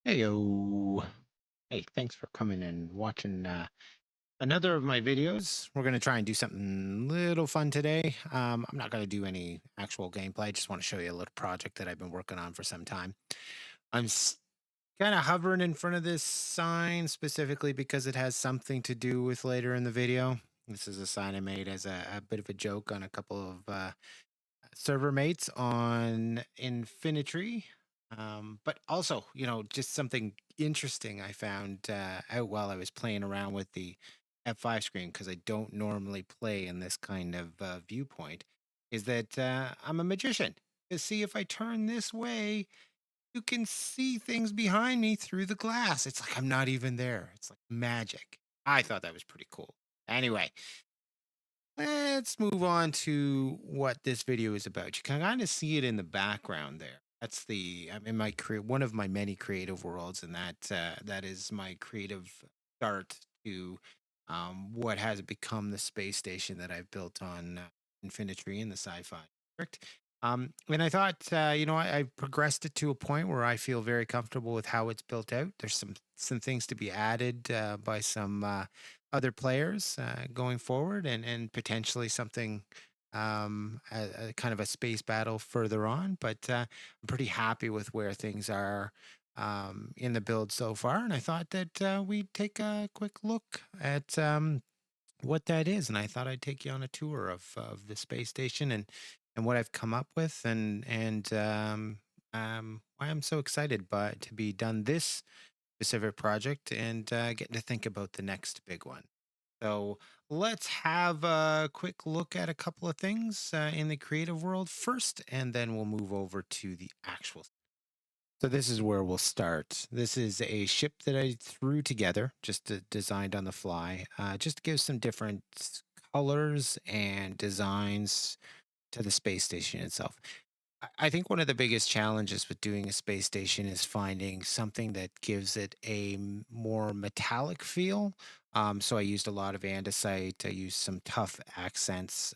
Heyo. Hey, thanks for coming and watching another of my videos. We're going to try and do something little fun today. I'm not going to do any actual gameplay. I just want to show you a little project that I've been working on for some time. I'm kind of hovering in front of this sign specifically because it has something to do with later in the video. This is a sign I made as a bit of a joke on a couple of server mates on Infinitree. But also, just something interesting I found out while I was playing around with the F5 screen, because I don't normally play in this kind of viewpoint, is that I'm a magician. To see if I turn this way, you can see things behind me through the glass. It's like I'm not even there. It's like magic. I thought that was pretty cool. Anyway, let's move on to what this video is about. You can kind of see it in the background there. That's I'm in my one of my many creative worlds, and that is my creative start to what has become the space station that I've built on Infinitree in the Sci-Fi district. And I thought, I progressed it to a point where I feel very comfortable with how it's built out. There's some things to be added by some other players going forward, and potentially something a kind of a space battle further on. But I'm pretty happy with where things are in the build so far, and I thought that we'd take a quick look at what that is, and I thought I'd take you on a tour of the space station and what I've come up with, and why I'm so excited but to be done this specific project and getting to think about the next big one. So let's have a quick look at a couple of things in the creative world first, and then we'll move over to the actual. So this is where we'll start. This is a ship that I threw together, just designed on the fly, just to give some different colors and designs to the space station itself. I think one of the biggest challenges with doing a space station is finding something that gives it a more metallic feel. So I used a lot of andesite. I used some tough accents,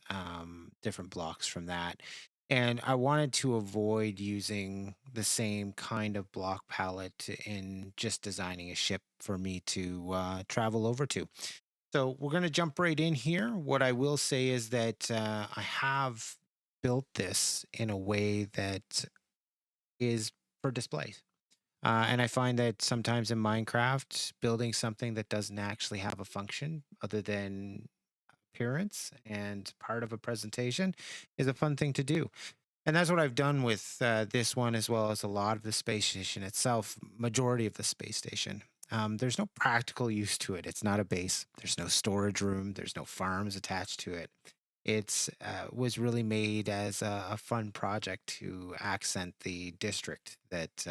different blocks from that. And I wanted to avoid using the same kind of block palette in just designing a ship for me to travel over to. So we're going to jump right in here. What I will say is that I have built this in a way that is for display. And I find that sometimes in Minecraft, building something that doesn't actually have a function other than appearance and part of a presentation is a fun thing to do. And that's what I've done with this one, as well as a lot of the space station itself, majority of the space station. There's no practical use to it. It's not a base. There's no storage room. There's no farms attached to it. It's was really made as a fun project to accent the district that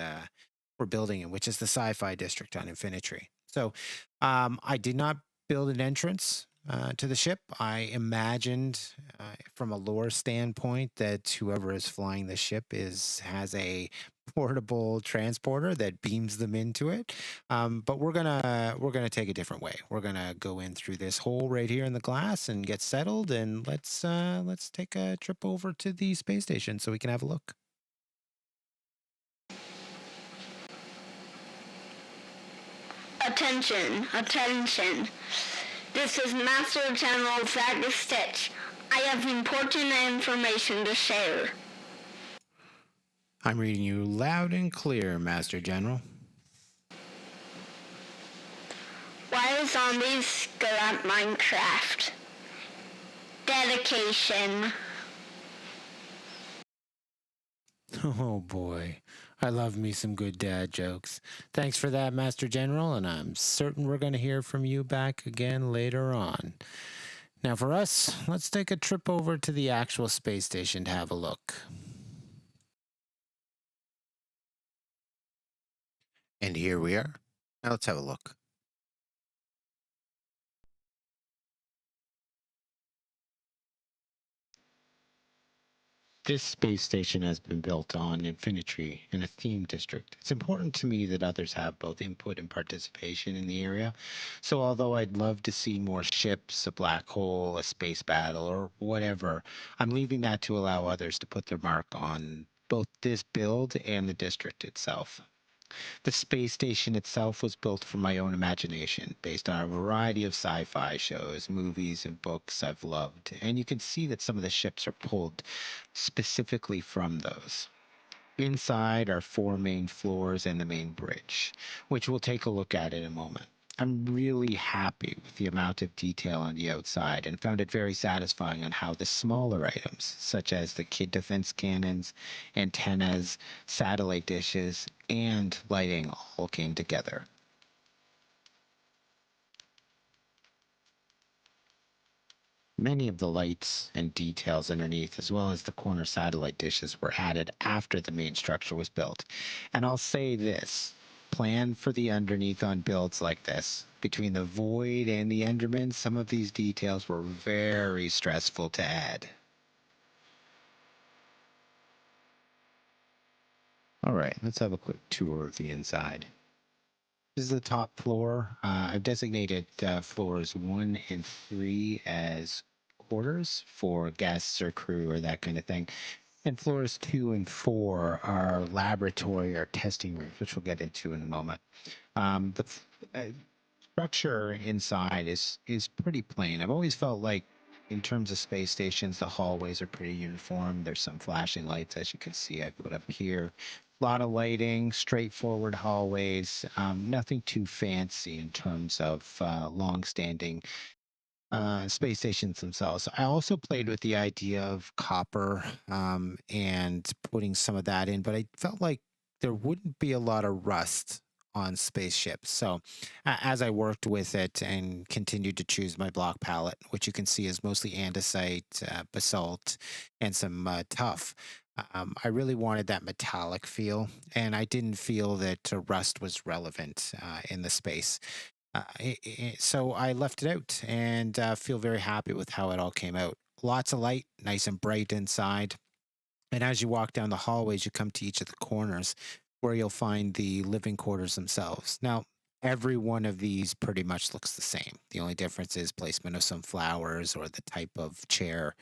we're building in, which is the Sci-Fi district on Infinitree. So I did not build an entrance to the ship. I imagined, from a lore standpoint, that whoever is flying the ship has a portable transporter that beams them into it. But we're gonna take a different way. We're gonna go in through this hole right here in the glass and get settled. And let's take a trip over to the space station so we can have a look. Attention, attention. This is Master General Zach Stitch. I have important information to share. I'm reading you loud and clear, Master General. Why zombies scrap Minecraft? Dedication. Oh boy, I love me some good dad jokes. Thanks for that, Master General, and I'm certain we're going to hear from you back again later on. Now, for us, let's take a trip over to the actual space station to have a look. And here we are. Now let's have a look. This space station has been built on Infinitree in a theme district. It's important to me that others have both input and participation in the area. So although I'd love to see more ships, a black hole, a space battle, or whatever, I'm leaving that to allow others to put their mark on both this build and the district itself. The space station itself was built from my own imagination, based on a variety of sci fi shows, movies, and books I've loved. And you can see that some of the ships are pulled specifically from those. Inside are four main floors and the main bridge, which we'll take a look at in a moment. I'm really happy with the amount of detail on the outside and found it very satisfying on how the smaller items, such as the kid defense cannons, antennas, satellite dishes, and lighting, all came together. Many of the lights and details underneath, as well as the corner satellite dishes, were added after the main structure was built. And I'll say this: plan for the underneath on builds like this. Between the Void and the Enderman, some of these details were very stressful to add. All right, let's have a quick tour of the inside. This is the top floor. I've designated floors 1 and 3 as quarters for guests or crew or that kind of thing. And floors 2 and 4 are laboratory or testing rooms, which we'll get into in a moment. The structure inside is pretty plain. I've always felt like, in terms of space stations, the hallways are pretty uniform. There's some flashing lights, as you can see, I put up here. A lot of lighting, straightforward hallways, nothing too fancy in terms of long-standing space stations themselves. I also played with the idea of copper and putting some of that in, but I felt like there wouldn't be a lot of rust on spaceships. So as I worked with it and continued to choose my block palette, which you can see is mostly andesite, basalt, and some tuff. I really wanted that metallic feel, and I didn't feel that rust was relevant in the space. So I left it out and feel very happy with how it all came out. Lots of light, nice and bright inside. And as you walk down the hallways, you come to each of the corners where you'll find the living quarters themselves. Now, every one of these pretty much looks the same. The only difference is placement of some flowers or the type of chair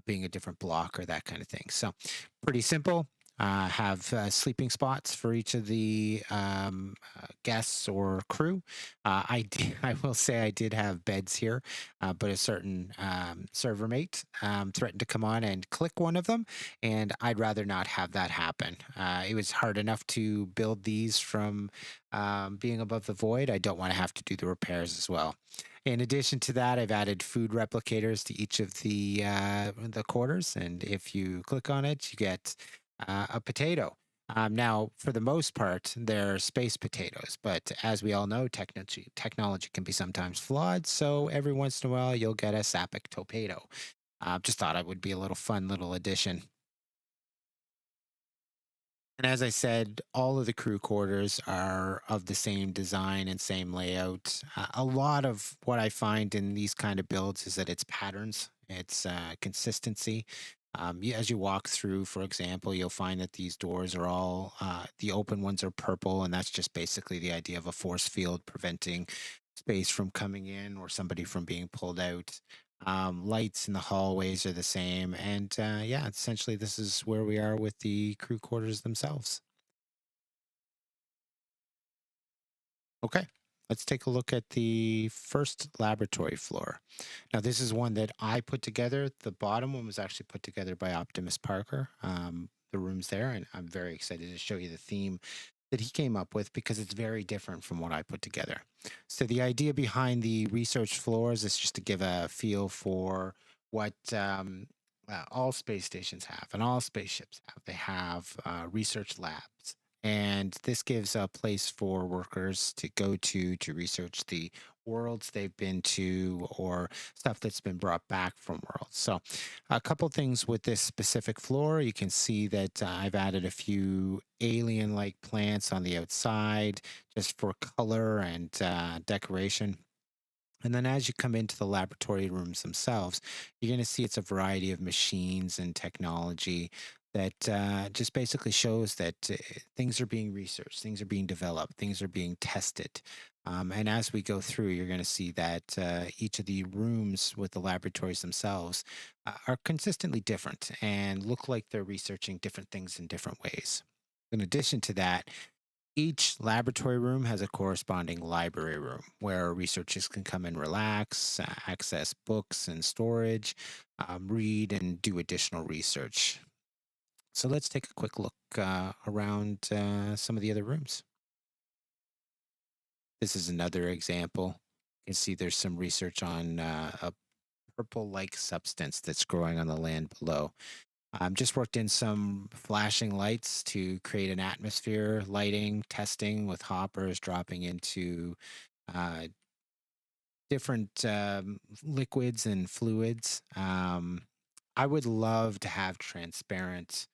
being a different block or that kind of thing. So, pretty simple. Have sleeping spots for each of the guests or crew. I will say I did have beds here, but a certain server mate threatened to come on and click one of them, and I'd rather not have that happen. It was hard enough to build these from being above the void. I don't want to have to do the repairs as well. In addition to that, I've added food replicators to each of the quarters, and if you click on it, you get a potato. Now, for the most part, they're space potatoes, but as we all know, technology can be sometimes flawed. So every once in a while, you'll get a Sapic torpedo. Just thought it would be a little fun little addition. And as I said, all of the crew quarters are of the same design and same layout. A lot of what I find in these kind of builds is that it's patterns, it's consistency. As you walk through, for example, you'll find that these doors are all the open ones are purple, and that's just basically the idea of a force field preventing space from coming in or somebody from being pulled out. Lights in the hallways are the same, and yeah, essentially this is where we are with the crew quarters themselves. Okay, let's take a look at the first laboratory floor. Now, this is one that I put together. The bottom one was actually put together by Optimus Parker. The room's there, and I'm very excited to show you the theme that he came up with because it's very different from what I put together. So, the idea behind the research floors is just to give a feel for what all space stations have and all spaceships have. They have research labs. And this gives a place for workers to go to research the worlds they've been to or stuff that's been brought back from worlds. So, a couple things with this specific floor. You can see that I've added a few alien like plants on the outside just for color and decoration. And then as you come into the laboratory rooms themselves, you're going to see it's a variety of machines and technology that just basically shows that things are being researched, things are being developed, things are being tested. And as we go through, you're going to see that each of the rooms with the laboratories themselves are consistently different and look like they're researching different things in different ways. In addition to that, Each laboratory room has a corresponding library room where researchers can come and relax, access books and storage, read, and do additional research. So let's take a quick look around some of the other rooms. This is another example. You can see there's some research on a purple like substance that's growing on the land below. Just worked in some flashing lights to create an atmosphere, lighting, testing with hoppers dropping into uh, different liquids and fluids. I would love to have transparent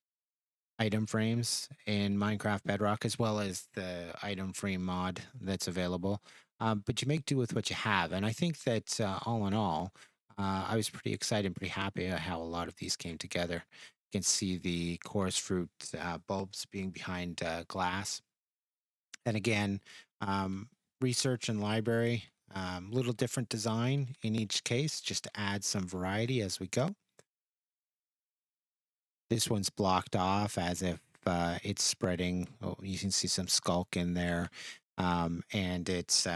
item frames in Minecraft Bedrock, as well as the item frame mod that's available. But you make do with what you have. And I think that all in all, I was pretty excited and pretty happy at how a lot of these came together. You can see the chorus fruit bulbs being behind glass. And again, um, research and library, little different design in each case, just to add some variety as we go. This one's blocked off as if it's spreading. Oh, you can see some skulk in there, and it's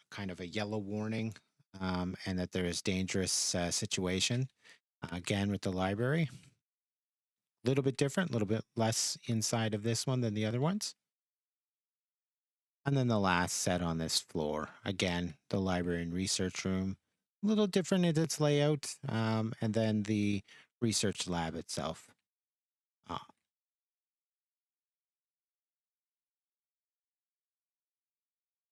kind of a yellow warning, and that there is dangerous situation. Again, with the library, a little bit different, a little bit less inside of this one than the other ones. And then the last set on this floor, again, the library and research room, a little different in its layout, and then the research lab itself. Uh,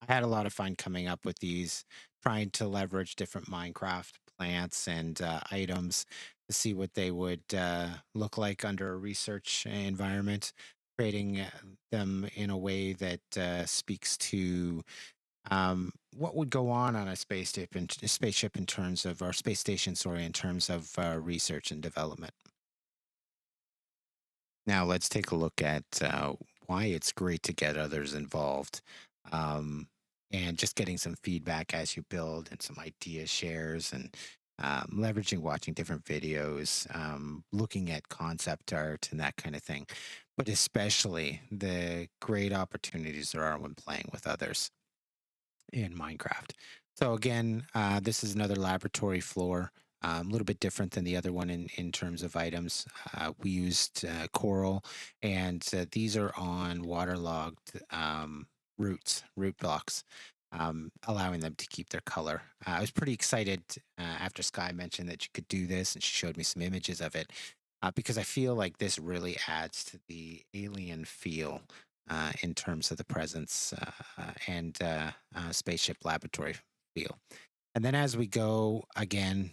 I had a lot of fun coming up with these, trying to leverage different Minecraft plants and items to see what they would look like under a research environment, creating them in a way that speaks to what would go on a spaceship in terms of our space station, sorry, in terms of research and development. Now, let's take a look at why it's great to get others involved, um, and just getting some feedback as you build and some idea shares and leveraging watching different videos, looking at concept art and that kind of thing. But especially the great opportunities there are when playing with others in Minecraft. So again, this is another laboratory floor, a little bit different than the other one in terms of items. We used coral, and these are on waterlogged root blocks, allowing them to keep their color. I was pretty excited after Sky mentioned that you could do this, and she showed me some images of it. Because I feel like this really adds to the alien feel in terms of the presence and spaceship laboratory feel. And then as we go again,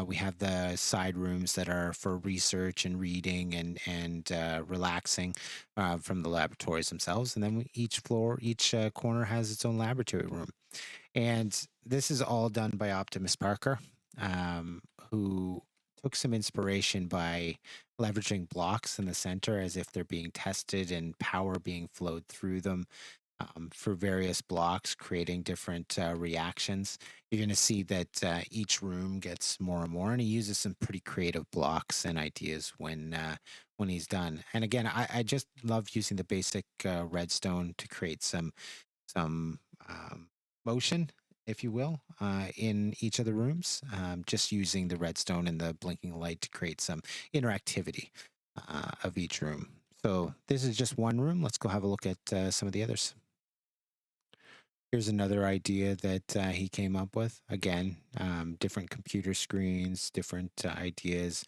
we have the side rooms that are for research and reading and relaxing from the laboratories themselves. And then each floor, each corner has its own laboratory room. And this is all done by Optimus Parker, who took some inspiration by leveraging blocks in the center as if they're being tested and power being flowed through them for various blocks, creating different reactions. You're going to see that each room gets more and more, and he uses some pretty creative blocks and ideas when he's done. And again, I just love using the basic redstone to create some motion, if you will, in each of the rooms, just using the redstone and the blinking light to create some interactivity of each room. So this is just one room. Let's go have a look at some of the others. Here's another idea that he came up with. Again, different computer screens, different ideas,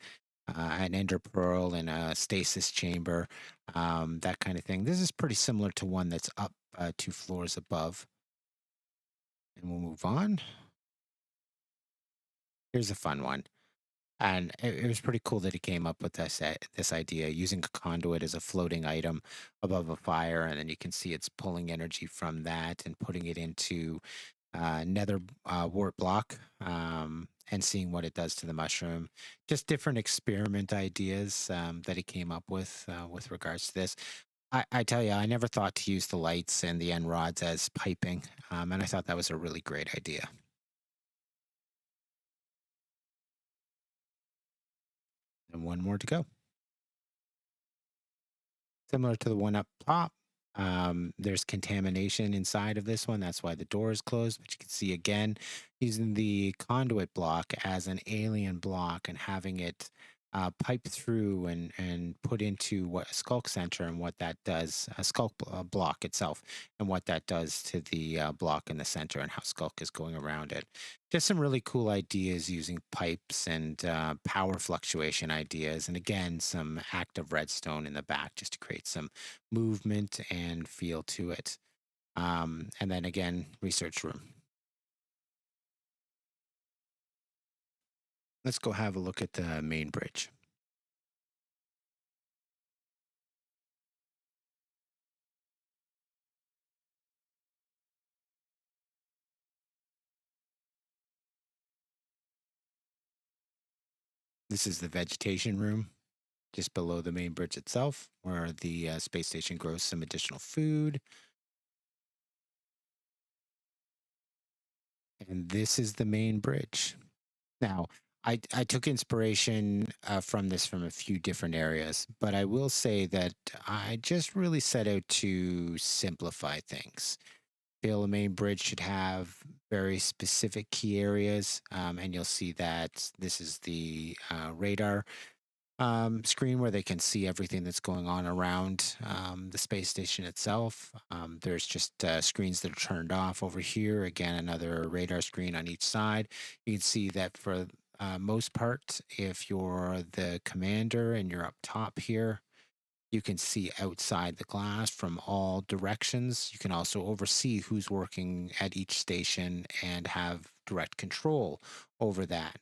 an ender pearl and a stasis chamber, that kind of thing. This is pretty similar to one that's up 2 floors above. And we'll move on. Here's a fun one. And it was pretty cool that he came up with this idea using a conduit as a floating item above a fire, and then you can see it's pulling energy from that and putting it into nether wart block, and seeing what it does to the mushroom. Just different experiment ideas that he came up with regards to this. I tell you, I never thought to use the lights and the end rods as piping, and I thought that was a really great idea. And one more to go. Similar to the one up top, There's contamination inside of this one. That's why the door is closed. But you can see again, using the conduit block as an alien block and having it pipe through and put into what a skulk center and what that does, a skulk block itself, and what that does to the block in the center and how skulk is going around it. Just some really cool ideas using pipes and power fluctuation ideas. And again, some active redstone in the back just to create some movement and feel to it. And then again, research room. Let's go have a look at the main bridge. This is the vegetation room just below the main bridge itself, where the space station grows some additional food. And this is the main bridge. Now, I took inspiration from this from a few different areas, but I will say that I just really set out to simplify things. Feel the main bridge should have very specific key areas, and you'll see that this is the radar screen where they can see everything that's going on around the space station itself. There's just screens that are turned off over here. Again, another radar screen on each side. You can see that for most part, if you're the commander and you're up top here, you can see outside the glass from all directions. You can also oversee who's working at each station and have direct control over that.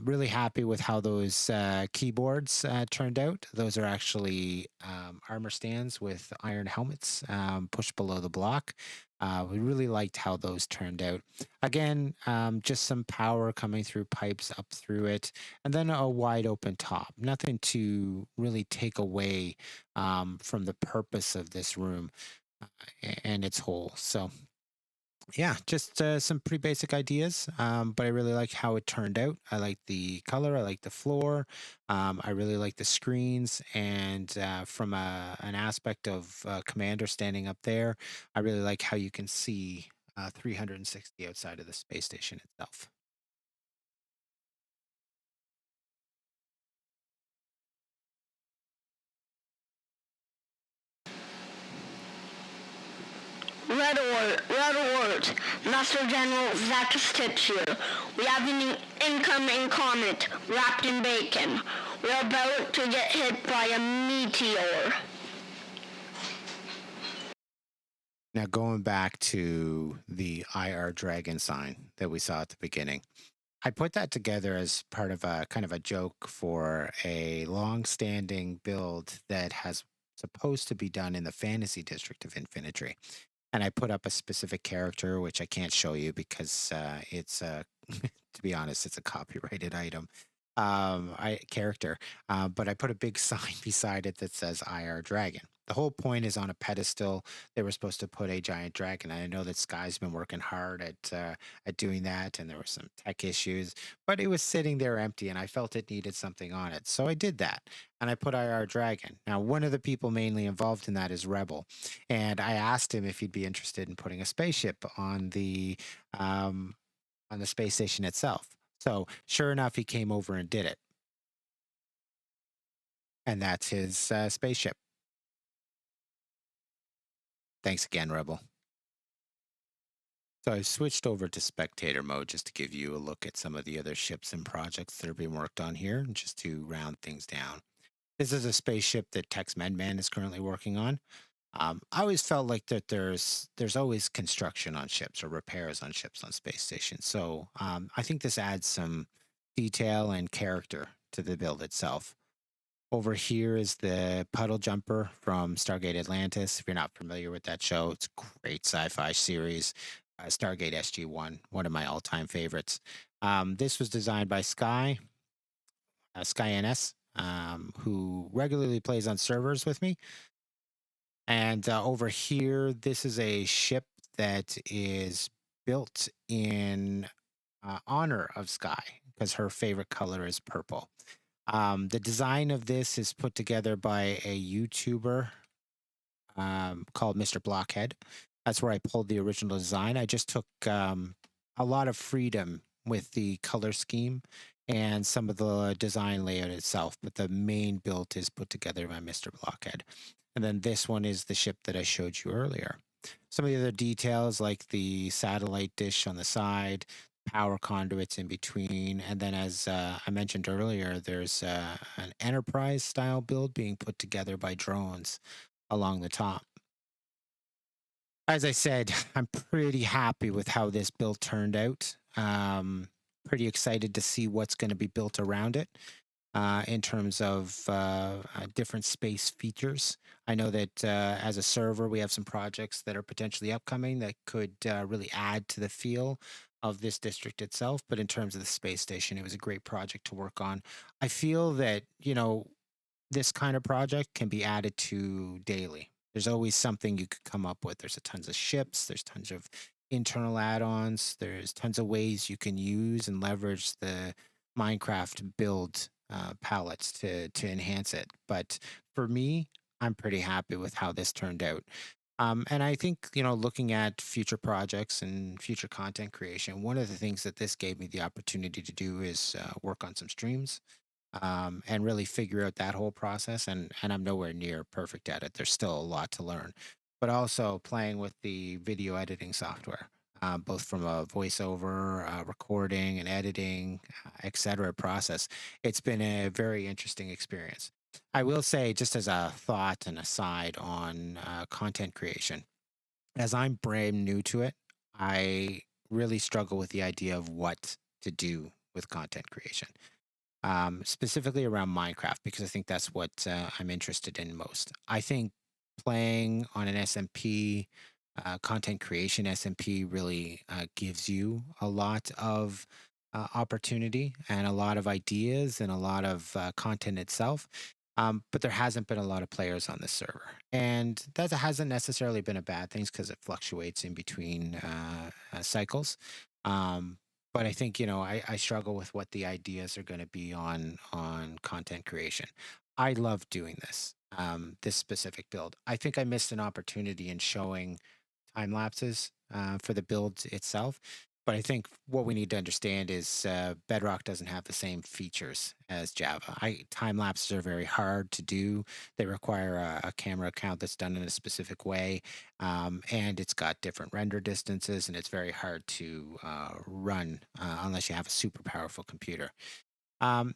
Really happy with how those keyboards turned out. Those are actually armor stands with iron helmets pushed below the block. We really liked how those turned out. Again, just some power coming through pipes up through it, and then a wide open top. Nothing to really take away from the purpose of this room and its whole. So yeah, just some pretty basic ideas, but I really like how it turned out. I like the color, I like the floor, I really like the screens, and from an aspect of Commander standing up there, I really like how you can see 360 outside of the space station itself. Red alert. Master General Zach Stitch here. We have an incoming comet wrapped in bacon. We're about to get hit by a meteor. Now, going back to the IR dragon sign that we saw at the beginning, I put that together as part of a kind of a joke for a long-standing build that has supposed to be done in the fantasy district of Infinitree. And I put up a specific character, which I can't show you because it's to be honest, it's a copyrighted item. I character, but I put a big sign beside it that says IR Dragon. The whole point is on a pedestal. They were supposed to put a giant dragon. I know that Sky's been working hard at doing that, and there were some tech issues, but it was sitting there empty, and I felt it needed something on it, so I did that, and I put IR Dragon. Now, one of the people mainly involved in that is Rebel, and I asked him if he'd be interested in putting a spaceship um, on the space station itself. So sure enough, he came over and did it, and that's his spaceship. Thanks again, Rebel. So I've switched over to spectator mode just to give you a look at some of the other ships and projects that are being worked on here, and just to round things down. This is a spaceship that Tex Medman is currently working on. I always felt like that there's always construction on ships or repairs on ships on space stations. So I think this adds some detail and character to the build itself. Over here is the puddle jumper from Stargate Atlantis. If you're not familiar with that show, it's a great sci-fi series. Stargate SG-1, one of my all-time favorites. This was designed by Sky NS, who regularly plays on servers with me. And over here, this is a ship that is built in honor of Sky because her favorite color is purple. The design of this is put together by a YouTuber called Mr. Blockhead. That's where I pulled the original design. I just took a lot of freedom with the color scheme and some of the design layout itself, but the main build is put together by Mr. Blockhead. And then this one is the ship that I showed you earlier. Some of the other details, like the satellite dish on the side, power conduits in between, and then as I mentioned earlier, there's an enterprise style build being put together by drones along the top. As I said, I'm pretty happy with how this build turned out. Pretty excited to see what's going to be built around it in terms of different space features. I know that as a server, we have some projects that are potentially upcoming that could really add to the feel of this district itself. But in terms of the space station, it was a great project to work on. I feel that, this kind of project can be added to daily. There's always something you could come up with. There's a tons of ships, there's tons of internal add-ons, there's tons of ways you can use and leverage the Minecraft build palettes to enhance it. But for me, I'm pretty happy with how this turned out. And I think, looking at future projects and future content creation, one of the things that this gave me the opportunity to do is work on some streams and really figure out that whole process. And I'm nowhere near perfect at it. There's still a lot to learn, but also playing with the video editing software, both from a voiceover, recording, and editing, etc. process. It's been a very interesting experience. I will say, just as a thought and aside on content creation, as I'm brand new to it, I really struggle with the idea of what to do with content creation, specifically around Minecraft, because I think that's what I'm interested in most. I think playing on an SMP, content creation SMP, really gives you a lot of opportunity and a lot of ideas and a lot of content itself. But there hasn't been a lot of players on this server. And that hasn't necessarily been a bad thing because it fluctuates in between cycles. Um, but I think, I struggle with what the ideas are going to be on content creation. I love doing this specific build. I think I missed an opportunity in showing time lapses for the build itself. But I think what we need to understand is Bedrock doesn't have the same features as Java. Time lapses are very hard to do. They require a camera account that's done in a specific way, and it's got different render distances, and it's very hard to run unless you have a super powerful computer.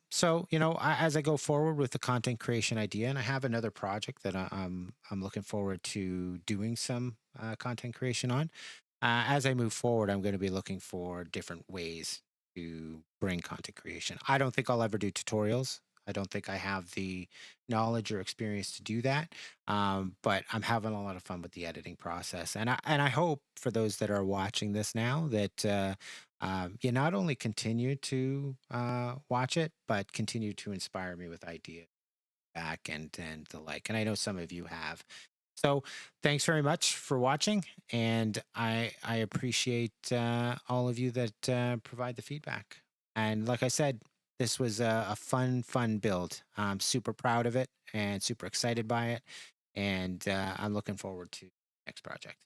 So as I go forward with the content creation idea, and I have another project that I'm looking forward to doing some content creation on. As I move forward, I'm going to be looking for different ways to bring content creation. I don't think I'll ever do tutorials. I don't think I have the knowledge or experience to do that. But I'm having a lot of fun with the editing process, and I hope for those that are watching this now that you not only continue to watch it, but continue to inspire me with ideas back and the like. And I know some of you have. So thanks very much for watching, and I appreciate all of you that provide the feedback. And like I said, this was a fun build. I'm super proud of it and super excited by it, and I'm looking forward to the next project.